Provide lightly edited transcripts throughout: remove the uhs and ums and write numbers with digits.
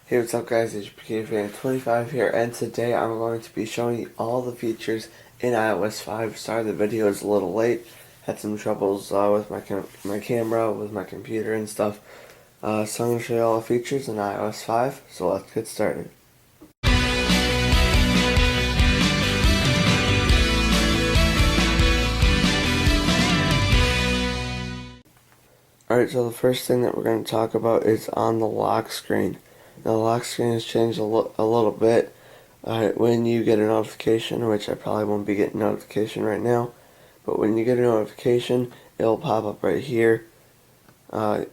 Hey, what's up guys, it's Fan 25 here, and today I'm going to be showing you all the features in iOS 5. Sorry the video is a little late, had some troubles with my camera, with my computer and stuff. So I'm going to show you all the features in iOS 5, so let's get started. Alright, so the first thing that we're going to talk about is on the lock screen. Now the lock screen has changed a little bit. When you get a notification, which I probably won't be getting a notification right now, but when you get a notification, it'll pop up right here. That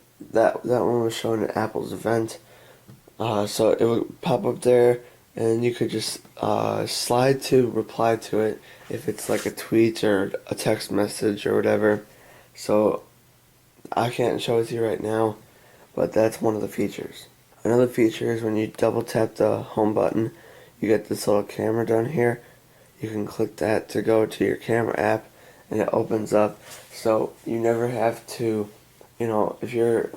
one was shown at Apple's event. So it would pop up there, and you could just slide to reply to it if it's like a tweet or a text message or whatever. So I can't show it to you right now, but that's one of the features. Another feature is when you double tap the home button, you get this little camera down here. You can click that to go to your camera app, and it opens up, so you never have to, if you're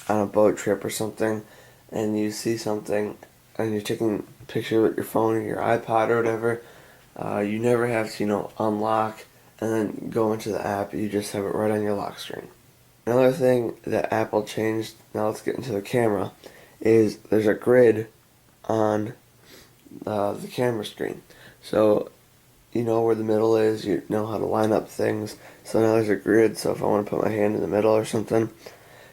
on a boat trip or something and you see something and you're taking a picture with your phone or your iPod or whatever, you never have to, unlock and then go into the app. You just have it right on your lock screen. Another thing that Apple changed, now let's get into the camera, is there's a grid on the camera screen. So you know where the middle is, you know how to line up things. So now there's a grid, so if I want to put my hand in the middle or something,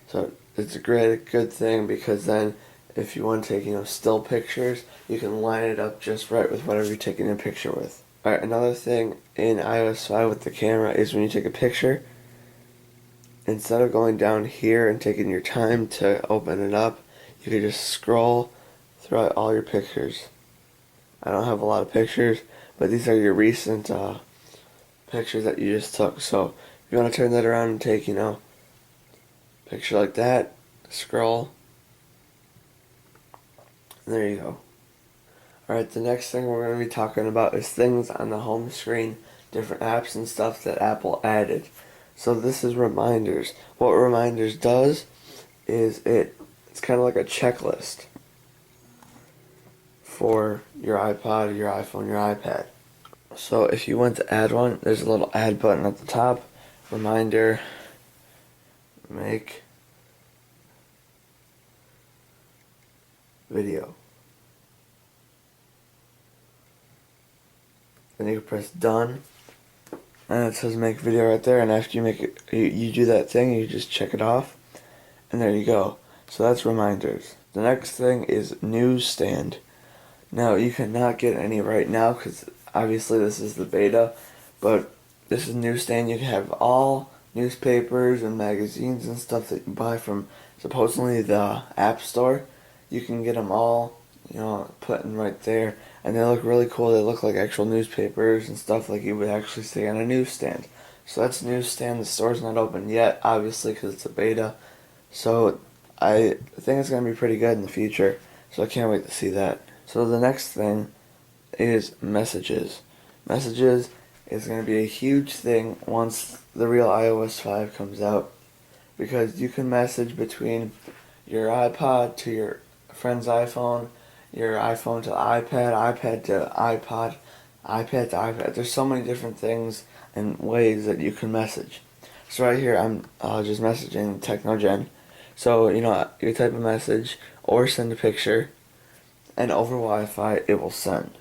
so it's a good thing, because then if you want to take, still pictures, you can line it up just right with whatever you're taking a picture with. Alright, another thing in iOS 5 with the camera is when you take a picture, instead of going down here and taking your time to open it up, you can just scroll throughout all your pictures. I don't have a lot of pictures, but these are your recent pictures that you just took. So if you want to turn that around and take, picture like that, scroll, and there you go. Alright, the next thing we're going to be talking about is things on the home screen, different apps and stuff that Apple added. So this is reminders. What reminders does is it's kind of like a checklist for your iPod, your iPhone, your iPad. So if you want to add one, there's a little add button at the top. Reminder, make video. Then you can press done, and it says make video right there, and after you make it, you do that thing, you just check it off, and there you go. So that's reminders. The next thing is Newsstand. Now you cannot get any right now because obviously this is the beta, but this is Newsstand. You can have all newspapers and magazines and stuff that you buy from supposedly the App Store. You can get them all, put in right there, and they look really cool. They look like actual newspapers and stuff like you would actually see on a newsstand. So that's Newsstand. The store's not open yet, obviously, because it's a beta. So I think it's going to be pretty good in the future. So I can't wait to see that. So the next thing is messages. Messages is going to be a huge thing once the real iOS 5 comes out, because you can message between your iPod to your friend's iPhone, your iPhone to iPad, iPad to iPod, iPad to iPad. There's so many different things and ways that you can message. So right here I'm just messaging Technogen. So you type a message or send a picture, and over Wi-Fi it will send.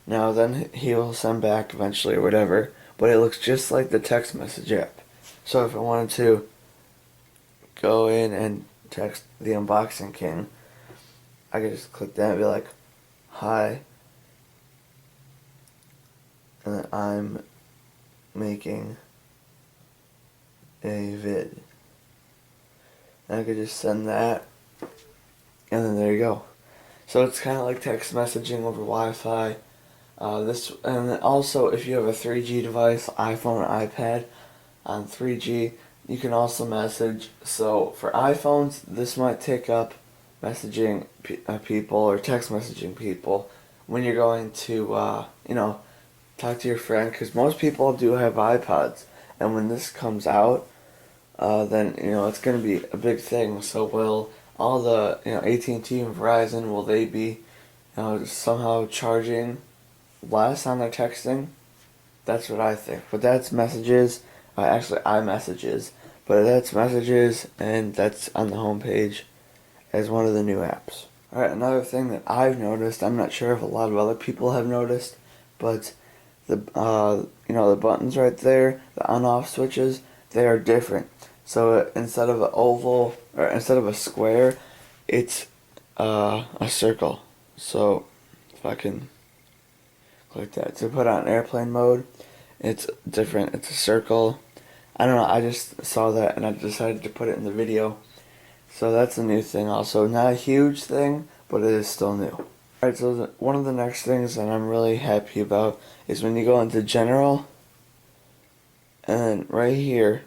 Now then he will send back eventually or whatever, but it looks just like the text message app. So if I wanted to go in and text the Unboxing King, I could just click that and be like, hi, and then I'm making a vid. And I could just send that, and then there you go. So it's kind of like text messaging over Wi-Fi. And then also if you have a 3G device, iPhone or iPad on 3G, you can also message. So for iPhones, this might take up messaging people or text messaging people when you're going to, talk to your friend, because most people do have iPods, and when this comes out, then it's going to be a big thing. So will all the AT&T and Verizon, will they be somehow charging less on their texting? That's what I think. But that's messages, actually iMessages, but that's messages, and that's on the homepage as one of the new apps. Alright, another thing that I've noticed, I'm not sure if a lot of other people have noticed, but the the buttons right there, the on-off switches, they are different. So instead of an oval, or instead of a square, it's a circle. So if I can click that to put on airplane mode, it's different. It's a circle. I don't know, I just saw that and I decided to put it in the video. So that's a new thing also. Not a huge thing, but it is still new. Alright, so one of the next things that I'm really happy about is when you go into General, and right here,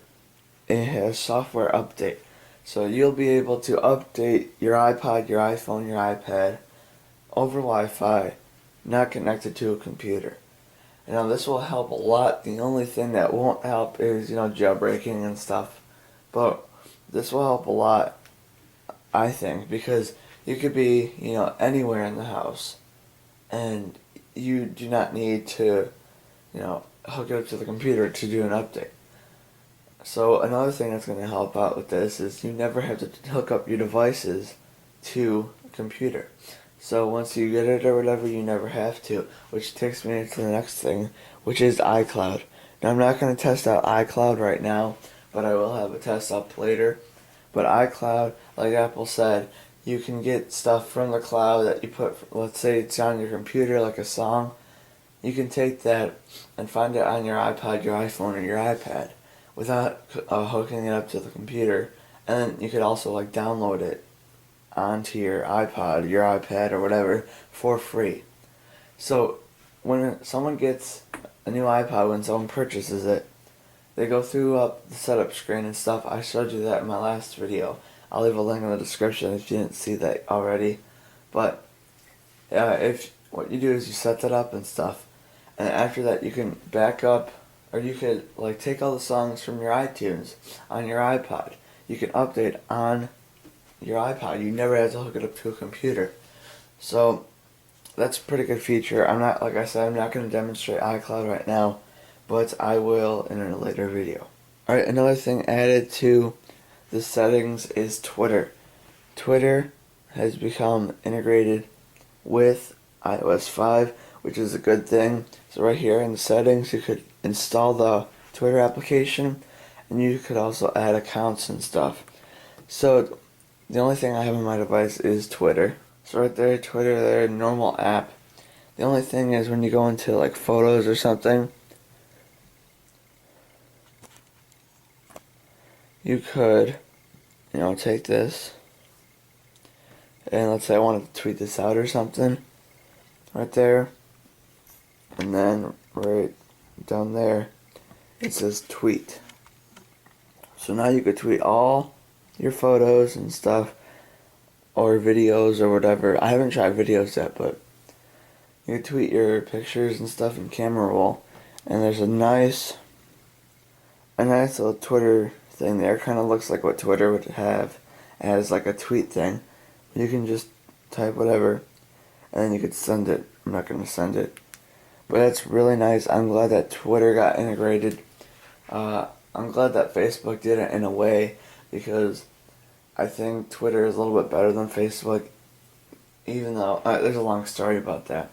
it has software update. So you'll be able to update your iPod, your iPhone, your iPad over Wi-Fi, not connected to a computer. Now this will help a lot. The only thing that won't help is, jailbreaking and stuff. But this will help a lot, I think, because you could be, anywhere in the house, and you do not need to, hook it up to the computer to do an update. So another thing that's going to help out with this is you never have to hook up your devices to a computer. So once you get it or whatever, you never have to, which takes me into the next thing, which is iCloud. Now I'm not going to test out iCloud right now, but I will have a test up later. But iCloud, like Apple said, you can get stuff from the cloud that you put, let's say it's on your computer, like a song. You can take that and find it on your iPod, your iPhone, or your iPad without hooking it up to the computer. And then you could also download it onto your iPod, your iPad, or whatever for free. So when someone gets a new iPod, when someone purchases it, they go through the setup screen and stuff. I showed you that in my last video. I'll leave a link in the description if you didn't see that already. But if what you do is you set that up and stuff, and after that you can back up, or you could take all the songs from your iTunes on your iPod. You can update on your iPod. You never have to hook it up to a computer. So that's a pretty good feature. I'm not, like I said, I'm not going to demonstrate iCloud right now, but I will in a later video. Alright, another thing added to the settings is Twitter. Twitter has become integrated with iOS 5, which is a good thing. So right here in the settings, you could install the Twitter application, and you could also add accounts and stuff. So the only thing I have on my device is Twitter. So right there, Twitter there, normal app. The only thing is when you go into photos or something, you could, take this, and let's say I wanted to tweet this out or something, right there, and then right down there, it says tweet. So now you could tweet all your photos and stuff, or videos or whatever. I haven't tried videos yet, but you can tweet your pictures and stuff in camera roll, and there's a nice little Twitter thing there. Kind of looks like what Twitter would have as a tweet thing. You can just type whatever, and then you could send it. I'm not going to send it, but that's really nice. I'm glad that Twitter got integrated. I'm glad that Facebook did it in a way, because I think Twitter is a little bit better than Facebook, even though there's a long story about that.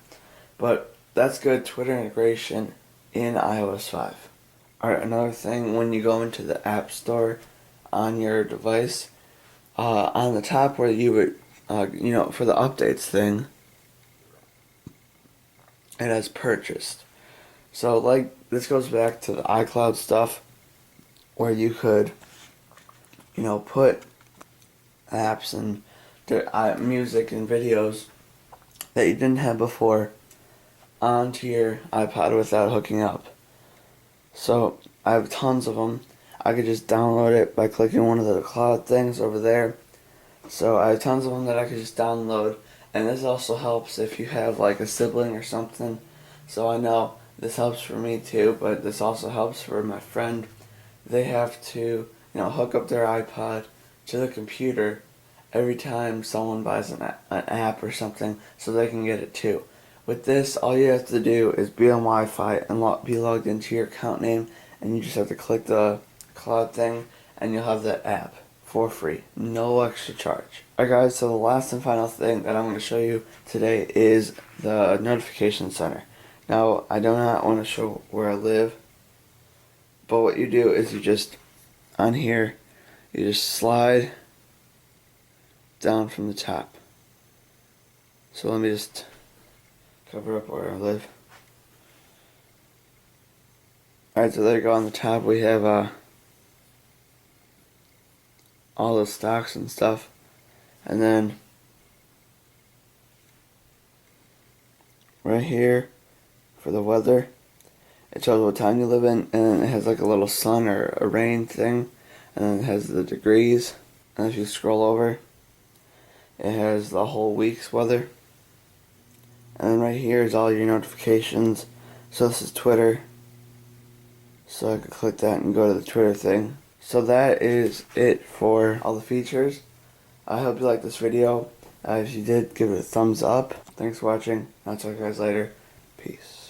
But that's good Twitter integration in iOS 5. Alright, another thing, when you go into the App Store on your device, on the top where you would, for the updates thing, it has purchased. So, this goes back to the iCloud stuff, where you could, put apps and music and videos that you didn't have before onto your iPod without hooking up. So I have tons of them. I could just download it by clicking one of the cloud things over there. So I have tons of them that I could just download, and this also helps if you have a sibling or something. So I know this helps for me too, but this also helps for my friend. They have to hook up their iPod to the computer, every time someone buys an app or something, so they can get it too. With this, all you have to do is be on Wi-Fi and be logged into your account name, and you just have to click the cloud thing, and you'll have that app for free, no extra charge. Alright guys, so the last and final thing that I'm going to show you today is the notification center. Now, I do not want to show where I live, but what you do is you just, on here, you just slide down from the top. So let me just cover up where I live. Alright, so there you go. On the top we have all the stocks and stuff. And then right here for the weather, it shows what time you live in, and then it has like a little sun or a rain thing, and then it has the degrees. And if you scroll over, it has the whole week's weather. And then right here is all your notifications. So this is Twitter. So I could click that and go to the Twitter thing. So that is it for all the features. I hope you liked this video. If you did, give it a thumbs up. Thanks for watching. I'll talk to you guys later. Peace.